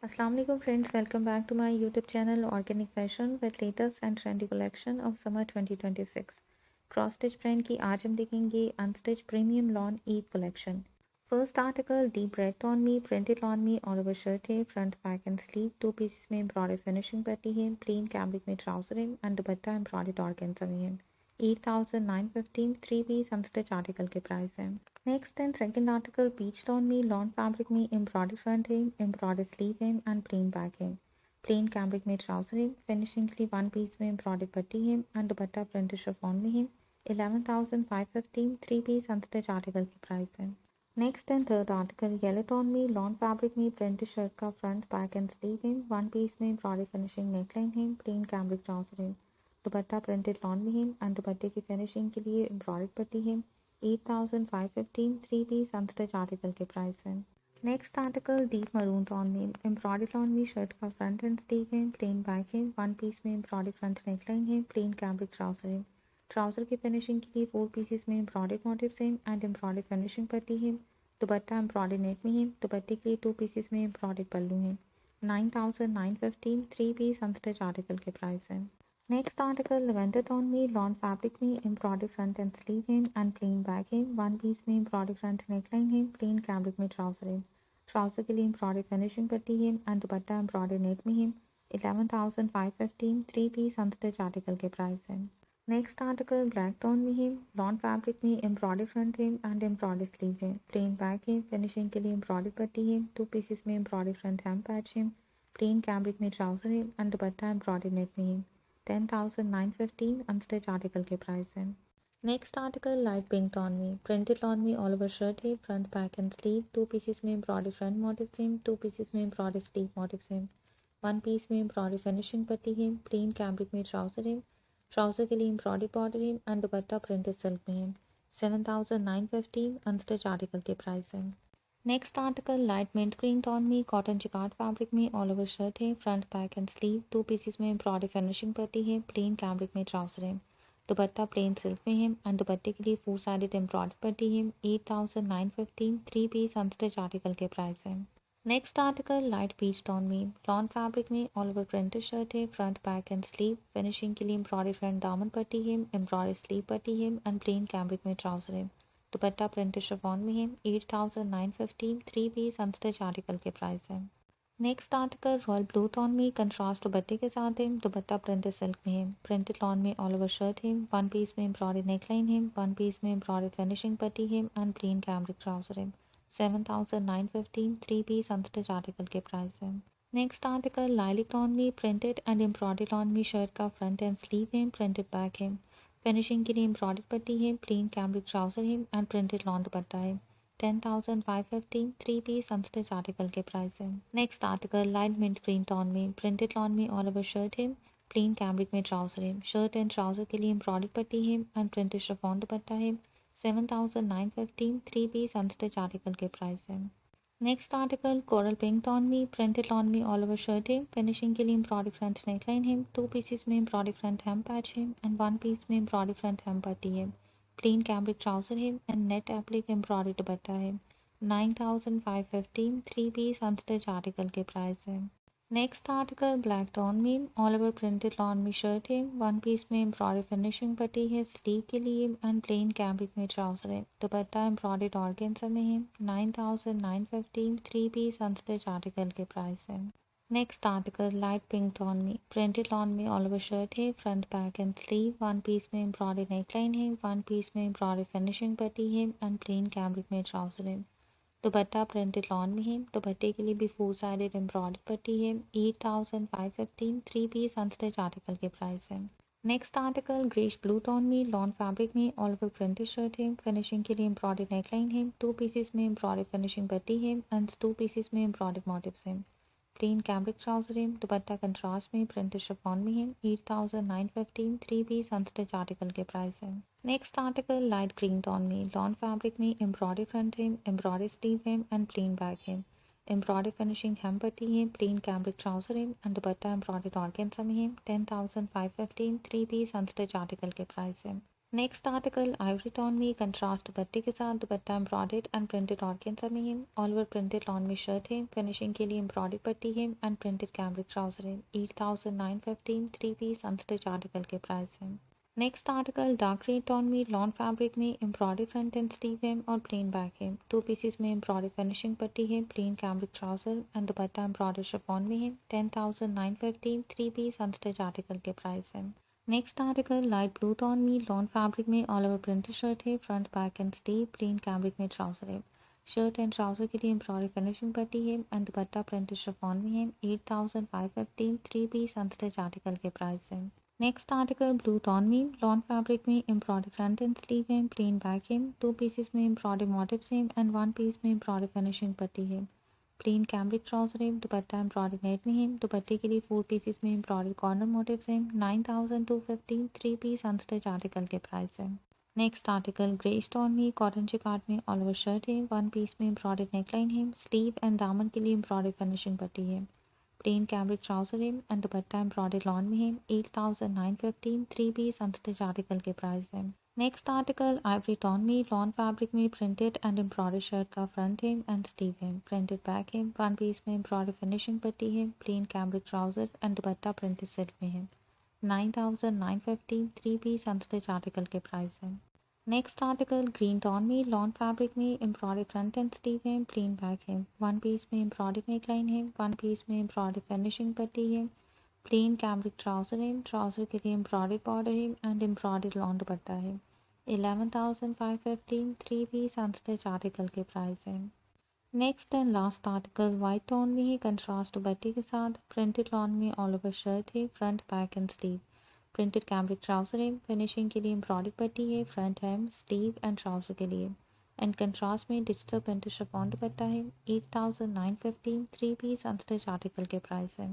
Assalamu alaikum friends, welcome back to my YouTube channel Organic Fashion with latest and trendy collection of summer 2026. Cross stitch brand की आज हम देखेंगे unstitch premium lawn Eid collection. First article deep red on me printed on me all over shirt है, front back and sleeve two pieces में embroidered finishing पट्टी है, plain cambric में trouser है एंड दुपट्टा एम्ब्रॉयडर्ड ऑर्गेन्जा में है। 8,915 थ्री पीस अनस्टिच आर्टिकल के price है। Next and second article peached on me lawn fabric में embroidered front है, embroidered sleeve है and plain back है, plain cambric में trouser है, finishing के लिए one piece में embroidered पट्टी है and दुपट्टा printed chiffon में है। 11,515 थ्री पीस अनस्टिच आर्टिकल की प्राइस है। Next and third article yellow tone में लॉन फैब्रिक में प्रिंटेड शर्ट का फ्रंट बैक एंड स्लीव है, वन पीस में एम्ब्रॉयडर्ड फिनिशिंग नेकलाइन है, प्लेन कैमरिक ट्राउजर है, दुपट्टा प्रिंटेड लॉन में है एंड दुपट्टे की फिनिशिंग के लिए एम्ब्रॉयडर्ड पट्टी है। 8,515 थ्री पीस अनस्टिच आर्टिकल के प्राइस है। Next article deep maroon tone में एम्ब्रॉयडर्ड लॉन में शर्ट का फ्रंट एंड स्लीव है, प्लेन बैक है, वन पीस में एम्ब्रॉयडर्ड फ्रंट नेकलाइन है, प्लेन कैमरिक ट्राउजर है, ट्राउजर की फिनिशिंग के लिए फोर पीसेस में एम्ब्रॉयडर्ड मोटिव्स हैं एंड एम्ब्रॉयडर्ड फिनिशिंग पट्टी है, दुपट्टा एम्ब्रॉयडर्ड नेट में है, दुपट्टे के लिए टू पीसेस में एम्ब्रॉयडर्ड पल्लू है। 9,915 थ्री पीस अनस्टिच आर्टिकल के प्राइस है। नेक्स्ट आर्टिकल लेवेंडर टोन में लॉन फैब्रिक में एम्ब्रॉयडर्ड फ्रंट एंड स्लीव है एंड प्लेन बैक है, वन पीस में एम्ब्रॉयडर्ड फ्रंट नेकलाइन है, प्लेन कैमरिक में ट्राउजर है, ट्राउजर के लिए एम्ब्रॉयडर्ड फिनिशिंग पट्टी है एंड दुपट्टा एम्ब्रॉयडर्ड नेट में है। 11,515 थ्री पीस अनस्टिच आर्टिकल के प्राइस है। नेक्स्ट आर्टिकल ब्लैक टोन में है, लॉन फैब्रिक में एम्ब्रॉयडर्ड फ्रंट है एंड एम्ब्रॉयडर्ड स्लीव है, प्लेन बैक है, फिनिशिंग के लिए एम्ब्रॉयडर्ड पट्टी है, टू पीसेस में एम्ब्रॉयडर्ड फ्रंट हैम पैच है, प्लेन कैमरिक में ट्राउजर है एंड दुपट्टा एम्ब्रॉयडर्ड नेट में है। 10,915 अनस्टिच आर्टिकल के प्राइस है। Next article light pink tone में प्रिंटेड लॉन में ऑल ओवर शर्ट है, front back and sleeve two pieces में embroidered front motif same, two pieces में embroidered sleeve motif same, one piece में embroidered finishing पट्टी है, plain cambric में trouser है, ट्राउजर के लिए एम्ब्रॉयडर्ड बॉर्डर है एंड दुपट्टा प्रिंटेड सिल्क में है। 7,915 अनस्टिच आर्टिकल के प्राइस है। Next article light mint green tone में कॉटन जिकार्ड फैब्रिक में ऑल ओवर शर्ट है, front back and sleeve two pieces में एम्ब्रॉयडर्ड फिनिशिंग पट्टी है, प्लेन कैमरिक में ट्राउजर है, दुपट्टा प्लेन सिल्क में है एंड दुपट्टे के लिए फोर साइडेड एम्ब्रॉयडर्ड पट्टी है। 8,915 थ्री पीस अनस्टिच आर्टिकल के प्राइस है। Next article light peach tone में लॉन फैब्रिक में ऑल ओवर प्रिंटेड शर्ट है, front back and sleeve finishing के लिए एम्ब्रॉयडर्ड फ्रंट दामन पट्टी है, एम्ब्रॉयडर्ड स्लीव पट्टी है एंड प्लेन कैमरिक में ट्राउजर है, दुपट्टा प्रिंटेड शिफॉन में है। 8,915 थ्री पीस अनस्टिच आर्टिकल के प्राइस है। Next article royal blue tone में कंट्रास्ट दुपट्टे के साथ है, दुपट्टा प्रिंटेड सिल्क में है, प्रिंटेड लॉन में ऑल ओवर शर्ट है, वन पीस में एम्ब्रॉयडर्ड नेकलाइन है, वन पीस में एम्ब्रॉयडर्ड फिनिशिंग पट्टी है एंड प्लेन कैमरिक ट्राउजर है। 7,915 थ्री पीस अनस्टिच आर्टिकल के प्राइस है। नेक्स्ट आर्टिकल लाइलिक टोन में प्रिंटेड एंड एम्ब्रॉयडर्ड लॉन में शर्ट का फ्रंट एंड स्लीव है, प्रिंटेड बैक है, फिनिशिंग के लिए एम्ब्रॉयडर्ड पट्टी है, प्लेन कैमरिक ट्राउजर है एंड प्रिंटेड लॉन दुपट्टा है। 10,515 थ्री पीस अनस्टिच आर्टिकल के प्राइस है। Next article light mint green tone में प्रिंटेड लॉन में ऑल ओवर शर्ट है, प्लेन कैमरिक में ट्राउजर है, शर्ट एंड ट्राउजर के लिए एम्ब्रॉयडर्ड पट्टी है एंड प्रिंटेड शिफॉन दुपट्टा है। 7,915 थ्री पीस अनस्टिच आर्टिकल के प्राइस है। Next article coral pink tone में प्रिंटेड लॉन में ऑल ओवर शर्ट है, फिनिशिंग के लिए एम्ब्रॉयडर्ड फ्रंट नेकलाइन है, टू पीसेस में एम्ब्रॉयडर्ड फ्रंट हेम पैच है एंड वन पीस में एम्ब्रॉयडर्ड फ्रंट हेम पट्टी है, प्लेन कैमरिक ट्राउजर है एंड नेट एप्लिक एम्ब्रॉयडर्ड दुपट्टा है। 9,515 थ्री पीस अनस्टिच आर्टिकल के प्राइस है। नेक्स्ट आर्टिकल ब्लैक टोन में ऑल ओवर प्रिंटेड लॉन में शर्ट है, वन पीस में एम्ब्रॉयडर्ड फिनिशिंग पट्टी है स्लीव के लिए एंड प्लेन कैमरिक में ट्राउजर है, दुपट्टा एम्ब्रॉयडर्ड ऑर्गेन्जा में है। 9,915 थ्री पीस अनस्टिच आर्टिकल के प्राइस है। Next article light pink tone में प्रिंटेड लॉन में ऑल ओवर शर्ट है, front back and sleeve one piece में एम्ब्रॉयडर्ड नेकलाइन है, वन पीस में एम्ब्रॉयडर्ड फिनिशिंग पट्टी है एंड प्लेन कैमरिक में ट्राउजर है, दुपट्टा प्रिंटेड लॉन में है, दुपट्टे के लिए भी फोर साइडेड एम्ब्रॉयडर्ड पट्टी है। 8,515 थ्री पीस अनस्टिच आर्टिकल के प्राइस है। Next article greyish blue tone में लॉन फैब्रिक में ऑल ओवर प्रिंटेड शर्ट है, फिनिशिंग के लिए एम्ब्रॉयडर्ड नेकलाइन है, टू पीसेस में एम्ब्रॉयडर्ड फिनिशिंग पट्टी है एंड टू पीसेस में एम्ब्रॉयडर्ड मोटिव्स है, प्लेन कैमरिक ट्राउजर है, दुपट्टा कंट्रास्ट में प्रिंटेड शिफॉन में है। 8,915 थ्री पीस अनस्टिच आर्टिकल के प्राइस है। Next article light green tone में लॉन फैब्रिक में एम्ब्रॉयडर्ड फ्रंट है, एम्ब्रॉयडर्ड स्लीव है एंड प्लेन बैक है, एम्ब्रॉयडर्ड फिनिशिंग हेम पट्टी है, प्लेन कैमरिक ट्राउजर है एंड दुपट्टा एम्ब्रॉयडर्ड ऑर्गेन्जा में है। 10,515 थ्री पीस अनस्टिच आर्टिकल के प्राइस है। नेक्स्ट आर्टिकल आइवरी टोन में कंट्रास्ट दुपट्टे के साथ दुपट्टा एम्ब्रॉयडर्ड एंड प्रिंटेड ऑर्गेन्जा में है। ऑल ओवर प्रिंटेड लॉन में शर्ट है। फिनिशिंग के लिए एम्ब्रॉयडर्ड पट्टी है एंड प्रिंटेड कैमरिक ट्राउजर है। 8915 थ्री पीस अनस्टिच आर्टिकल के प्राइस है। Next article dark grey tone में लॉन फैब्रिक में एम्ब्रॉयडर्ड फ्रंट एंड स्लीव है और प्लेन बैक है। टू पीसेस में एम्ब्रॉयडर्ड फिनिशिंग पट्टी है, plain cambric trouser and dupatta embroidered chiffon में है। 10,915 थ्री पीस अनस्टिच आर्टिकल के प्राइस है। Next article light blue tone में लॉन फैब्रिक में ऑल ओवर प्रिंटेड शर्ट है, front back and sleeve, plane cambric में ट्राउजर है। शर्ट एंड ट्राउजर के लिए एम्ब्रॉयडरी फिनिशिंग पट्टी है एंड दुपट्टा प्रिंटेड शिफॉन में है। 8,515 थ्री पीस अनस्टिच आर्टिकल के प्राइस है। नेक्स्ट आर्टिकल ब्लू टोन में लॉन फैब्रिक में एम्ब्रॉयडरी फ्रंट एंड स्लीव है, प्लेन बैक है। टू पीसेस में एम्ब्रॉयडरी मोटिव्स हैं एंड वन पीस में एम्ब्रॉयडरी फिनिशिंग पट्टी है। प्लेन कैमरिक ट्राउजर है, दुपट्टा एम्ब्रॉयडरी नेट में है। दुपट्टे के लिए 4 पीसेस में एम्ब्रॉयडरी कॉर्नर मोटिव्स हैं। 9,215 थ्री पीस अनस्टिच आर्टिकल के प्राइस है। नेक्स्ट आर्टिकल ग्रे स्टोन में कॉटन जिकार्ड में ऑल ओवर शर्ट है, वन पीस में एम्ब्रॉयडरी नेकलाइन है। स्लीव एंड दामन के लिए एम्ब्रॉयडरी फिनिशिंग पट्टी है। प्लेन कैमरिक ट्राउजर है एंड दुपट्टा एम्ब्रॉयडरी लॉन में है। 8,915 थ्री पीस अनस्टिच आर्टिकल के प्राइस है। नेक्स्ट आर्टिकल आइवरी टोन में लॉन फैब्रिक में प्रिंटेड एंड एम्ब्रॉयडरी शर्ट का फ्रंट है एंड स्लीव है, प्रिंटेड बैक है। वन पीस में एम्ब्रॉयडरी फिनिशिंग पट्टी है, plain cambric trouser and dupatta printed silk में है। 9,915 थ्री पीस अनस्टिच आर्टिकल के प्राइस है। नेक्स्ट आर्टिकल ग्रीन टोन में लॉन फैब्रिक में एम्ब्रॉयडरी फ्रंट एंड स्लीव है, प्लेन बैक है। वन पीस में एम्ब्रॉयडरी नेकलाइन है, वन पीस में एम्ब्रॉयडरी फिनिशिंग पट्टी है। प्लेन कैमरिक ट्राउजर है, ट्राउजर के लिए एम्ब्रॉयडरी बॉर्डर है एंड एम्ब्रॉयडरी लॉन दुपट्टा है। 11,515 थ्री पीस अनस्टिच आर्टिकल के प्राइस है। Next and last article white tone में ही कंट्रास्ट दुपट्टे के साथ प्रिंटेड लॉन में ऑल ओवर शर्ट है, front back and sleeve. Printed cambric trouser है, फिनिशिंग के लिए एम्ब्रॉयडरी पट्टी है, front hem sleeve and trouser के लिए। एंड कंट्रास्ट में डिजिटल प्रिंटेड शिफॉन दुपट्टा है। 8,915 थ्री पीस अनस्टिच आर्टिकल के प्राइस है।